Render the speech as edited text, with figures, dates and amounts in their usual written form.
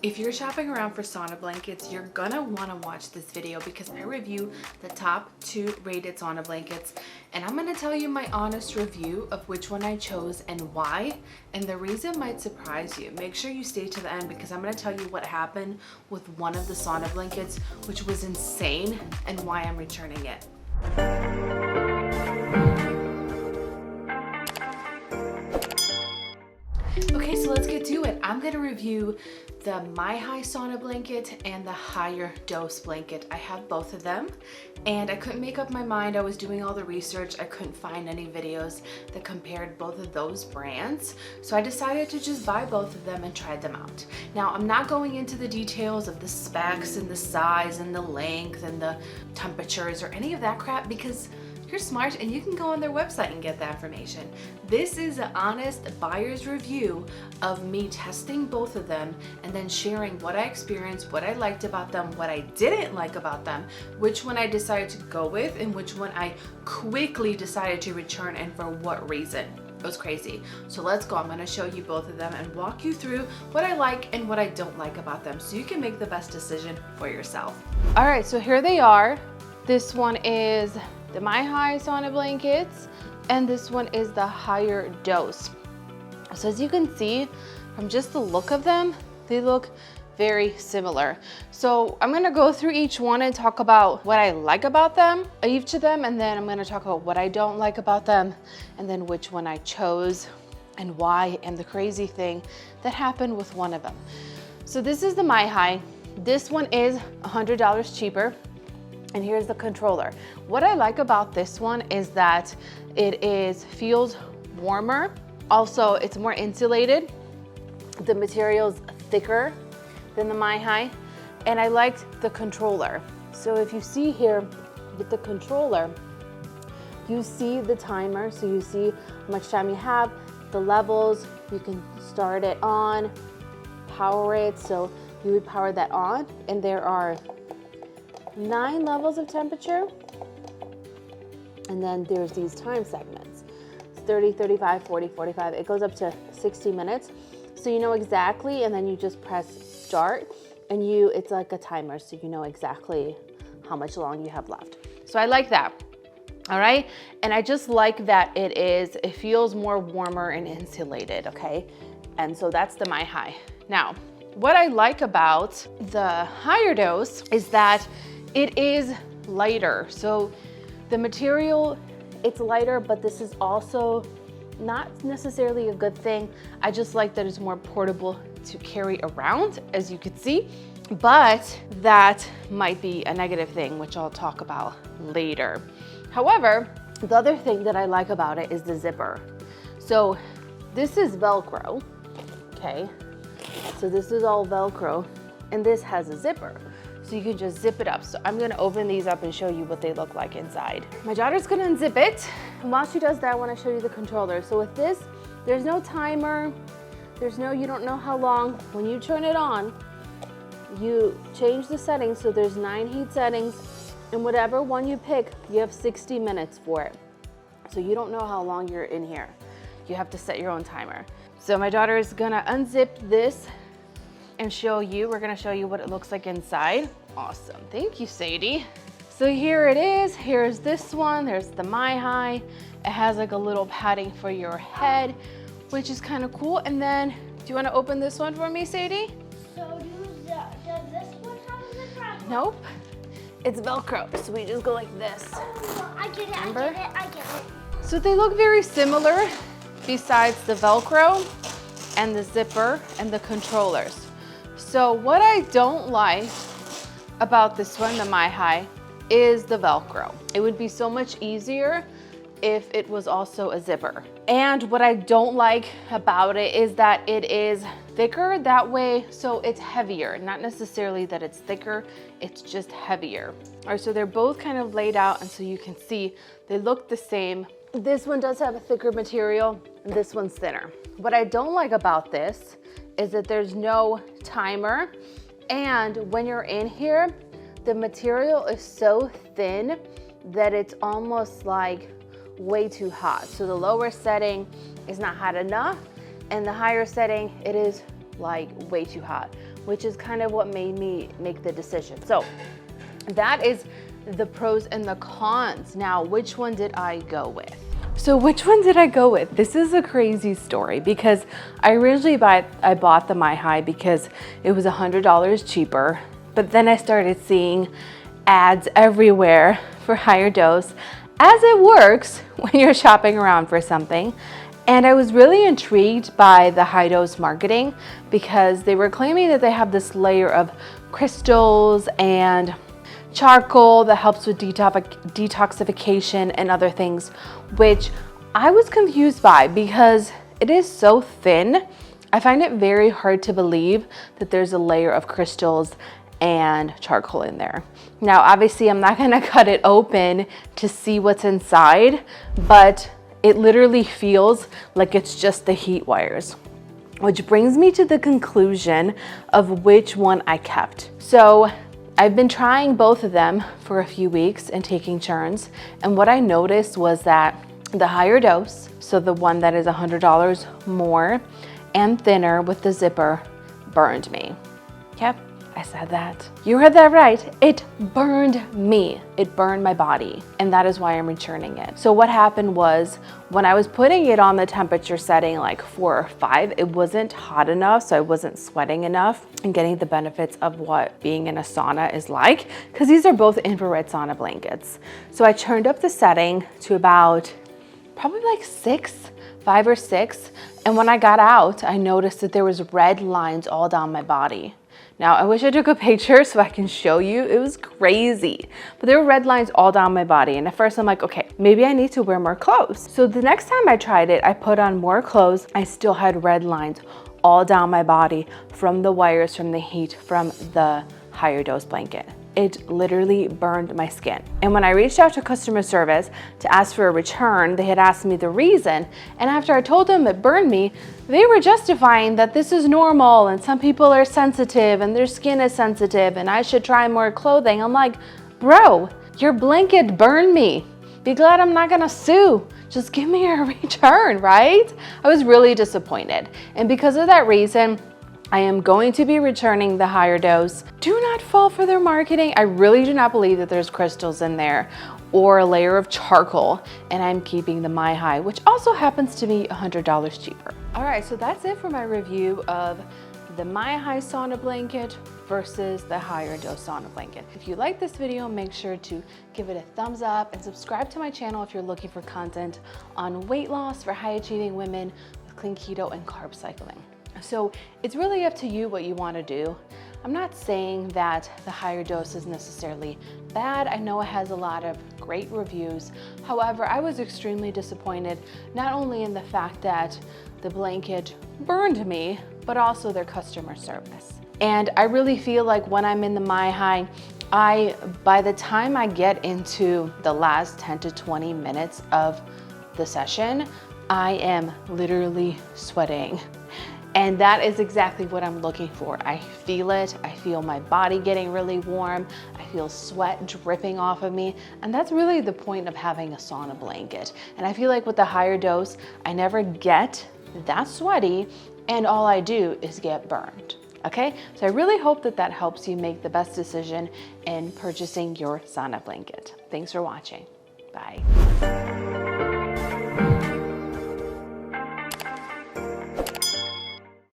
If you're shopping around for sauna blankets, you're gonna wanna watch this video because I review the top 2 rated sauna blankets, and I'm gonna tell you my honest review of which one I chose and why, and the reason might surprise you. Make sure you stay to the end because I'm gonna tell you what happened with one of the sauna blankets, which was insane, and why I'm returning it. Okay, so let's get to it. I'm gonna review the Mihigh sauna blanket and the Higher Dose blanket. I have both of them and I couldn't make up my mind. I was doing all the research. I couldn't find any videos that compared both of those brands. So I decided to just buy both of them and try them out. Now, I'm not going into the details of the specs and the size and the length and the temperatures or any of that crap because you're smart and you can go on their website and get that information. This is an honest buyer's review of me testing both of them and then sharing what I experienced, what I liked about them, what I didn't like about them, which one I decided to go with, and which one I quickly decided to return and for what reason. It was crazy. So let's go. I'm gonna show you both of them and walk you through what I like and what I don't like about them so you can make the best decision for yourself. All right, so here they are. This one is the Mihigh sauna blankets, and this one is the Higher Dose. So as you can see from just the look of them, they look very similar. So I'm gonna go through each one and talk about what I like about them, each of them, and then I'm gonna talk about what I don't like about them, and then which one I chose and why, and the crazy thing that happened with one of them. So this is the Mihigh. This one is $100 cheaper. And here's the controller. What I like about this one is that it feels warmer. Also, it's more insulated. The material's thicker than the Mihigh. And I liked the controller. So if you see here with the controller, you see the timer. So you see how much time you have, the levels, you can start it on, power it. So you would power that on, and there are 9 levels of temperature, and then there's these time segments. It's 30, 35, 40, 45. It goes up to 60 minutes. So you know exactly, and then you just press start, and it's like a timer, so you know exactly how much long you have left. So I like that, all right? And I just like that it feels more warmer and insulated, okay? And so that's the Mihigh. Now, what I like about the Higher Dose is that it is lighter. So the material, it's lighter, but this is also not necessarily a good thing. I just like that it's more portable to carry around, as you can see, but that might be a negative thing, which I'll talk about later. However, the other thing that I like about it is the zipper. So this is Velcro, okay? So this is all Velcro, and this has a zipper. So you can just zip it up. So I'm gonna open these up and show you what they look like inside. My daughter's gonna unzip it. And while she does that, I wanna show you the controller. So with this, there's no timer. You don't know how long. When you turn it on, you change the settings. So there's 9 heat settings, and whatever one you pick, you have 60 minutes for it. So you don't know how long you're in here. You have to set your own timer. So my daughter is gonna unzip this and we're gonna show you what it looks like inside. Awesome, thank you, Sadie. So here it is, here's this one, there's the Mihigh. It has like a little padding for your head, which is kind of cool. And then, do you wanna open this one for me, Sadie? So does this one have a zipper? Nope, it's Velcro, so we just go like this. Oh, I get it, Remember? I get it. So they look very similar besides the Velcro and the zipper and the controllers. So what I don't like about this one, the Mihigh, is the Velcro. It would be so much easier if it was also a zipper. And what I don't like about it is that it is thicker that way, so it's heavier. Not necessarily that it's thicker, it's just heavier. All right, so they're both kind of laid out, and so you can see they look the same. This one does have a thicker material, and this one's thinner. What I don't like about this is that there's no timer, and when you're in here, the material is so thin that it's almost like way too hot. So the lower setting is not hot enough, and the higher setting, it is like way too hot. which is kind of what made me make the decision. So that is the pros and the cons. Now, which one did I go with? So which one did I go with? This is a crazy story because I originally bought the Mihigh because it was $100 cheaper, but then I started seeing ads everywhere for Higher Dose, as it works when you're shopping around for something. And I was really intrigued by the High Dose marketing because they were claiming that they have this layer of crystals and charcoal that helps with detoxification and other things, which I was confused by because it is so thin. I find it very hard to believe that there's a layer of crystals and charcoal in there. Now, obviously, I'm not gonna cut it open to see what's inside, but it literally feels like it's just the heat wires, which brings me to the conclusion of which one I kept. So I've been trying both of them for a few weeks and taking turns, and what I noticed was that the Higher Dose, so the one that is $100 more and thinner with the zipper, burned me. Yep, I said that. You heard that right. It burned me. It burned my body, and that is why I'm returning it. So what happened was when I was putting it on the temperature setting like 4 or 5, it wasn't hot enough, so I wasn't sweating enough and getting the benefits of what being in a sauna is like, because these are both infrared sauna blankets. So I turned up the setting to about probably like 5 or 6, and when I got out, I noticed that there was red lines all down my body. Now, I wish I took a picture so I can show you. It was crazy. But there were red lines all down my body. And at first I'm like, okay, maybe I need to wear more clothes. So the next time I tried it, I put on more clothes. I still had red lines all down my body from the wires, from the heat, from the Higher Dose blanket. It literally burned my skin. And when I reached out to customer service to ask for a return, they had asked me the reason. And after I told them it burned me, they were justifying that this is normal and some people are sensitive and their skin is sensitive and I should try more clothing. I'm like, bro, your blanket burned me. Be glad I'm not gonna sue. Just give me a return, right? I was really disappointed. And because of that reason, I am going to be returning the Higher Dose. Do not fall for their marketing. I really do not believe that there's crystals in there or a layer of charcoal, and I'm keeping the Mihigh, which also happens to be $100 cheaper. All right, so that's it for my review of the Mihigh sauna blanket versus the Higher Dose sauna blanket. If you like this video, make sure to give it a thumbs up and subscribe to my channel if you're looking for content on weight loss for high achieving women with clean keto and carb cycling. So it's really up to you what you want to do. I'm not saying that the Higher Dose is necessarily bad. I know it has a lot of great reviews. However, I was extremely disappointed, not only in the fact that the blanket burned me, but also their customer service. And I really feel like when I'm in the Mihigh, by the time I get into the last 10 to 20 minutes of the session, I am literally sweating. And that is exactly what I'm looking for. I feel it. I feel my body getting really warm. I feel sweat dripping off of me. And that's really the point of having a sauna blanket. And I feel like with the Higher Dose, I never get that sweaty and all I do is get burned. Okay, so I really hope that that helps you make the best decision in purchasing your sauna blanket. Thanks for watching. Bye.